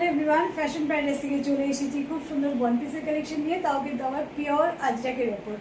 Hello everyone, fashion paradise থেকে চলে এসেছি খুব সুন্দর ওয়ান পিসের কালেকশন নিয়ে, তাও কিন্তু আমার পিওর আজরাকের ওপর।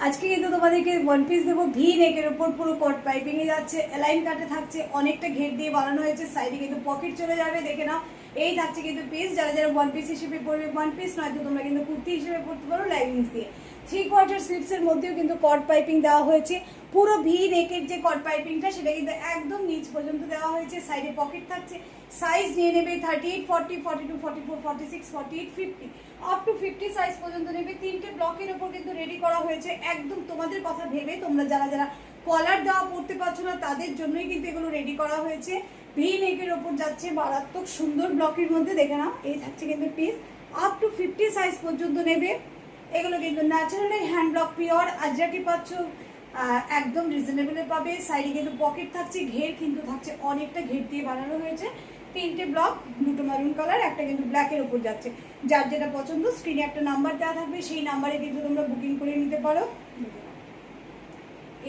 আজকে কিন্তু তোমাদেরকে ওয়ান পিস দেবো ভি নেকের ওপর, পুরো কট পাইপিংয়ে যাচ্ছে, অ্যালাইন কাটে থাকছে, অনেকটা ঘের দিয়ে বানানো হয়েছে, সাইডে কিন্তু পকেট চলে যাবে, দেখে নাও। এই থাকছে কিন্তু পিস, যারা যারা ওয়ান পিস হিসেবে পরবে ওয়ান পিস, নয়তো তোমরা কিন্তু কুর্তি হিসেবে পরতে পারো লাইনিংস দিয়ে। 3/4 স্লিভসের মধ্যেও কিন্তু কট পাইপিং দেওয়া হয়েছে। পুরো ভি নেকের যে কট পাইপিংটা সেটা কিন্তু একদম নিচ পর্যন্ত দেওয়া হয়েছে, সাইডে পকেট থাকছে। সাইজ নিয়ে নেবে 38, 40, 42, 44, 46, 48, 50 আপ টু 50 সাইজ পর্যন্ত নেবে। তিনটে ব্লকের ওপর কিন্তু রেডি করা হয়েছে, একদম তোমাদের কথা ভেবে। তোমরা যারা যারা কলার দেওয়া পড়তে পারছো না তাদের জন্যই কিন্তু এগুলো রেডি করা হয়েছে। ভি নেকের ওপর যাচ্ছে মারাত্মক সুন্দর ব্লকের মধ্যে, দেখে নাও। এই থাকছে কিন্তু পিস, আপ টু 50 সাইজ পর্যন্ত নেবে। এগুলো কিন্তু ন্যাচারালি হ্যান্ড ব্লক পিওর আজরাকি পাচ্ছ, একদম রিজনেবলে পাবে। সাইডে কিন্তু পকেট থাকছে, ঘের কিন্তু থাকছে, অনেকটা ঘের দিয়ে বানানো হয়েছে। তিনটে ব্লক, দুটো মারুন কালার, একটা কিন্তু ব্ল্যাকের ওপর যাচ্ছে। যার যেটা পছন্দ স্ক্রিনে একটা নাম্বার দেওয়া থাকবে, সেই নাম্বারে কিন্তু তোমরা বুকিং করে নিতে পারো।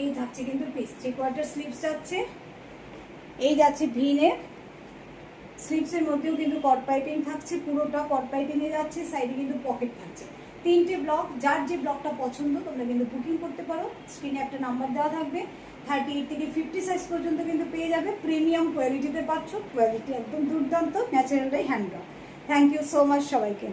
এই থাকছে কিন্তু পিস, 3/4 স্লিভস যাচ্ছে। এই যাচ্ছে ভি নেক, স্লিভসের মধ্যেও কিন্তু কট পাইপিং থাকছে, পুরোটা কট পাইপিংয়ে যাচ্ছে, সাইডে কিন্তু পকেট থাকছে। তিনটে ব্লক, যার যে ব্লকটা পছন্দ তোমরা কিন্তু বুকিং করতে পারো। স্ক্রিনে একটা নাম্বার দেওয়া থাকবে। 38 থেকে 50 সাইজ পর্যন্ত কিন্তু পেয়ে যাবে। প্রিমিয়াম কোয়ালিটিতে পাচ্ছ, কোয়ালিটি একদম দুর্দান্ত, naturally hand block. Thank you so much সবাইকে।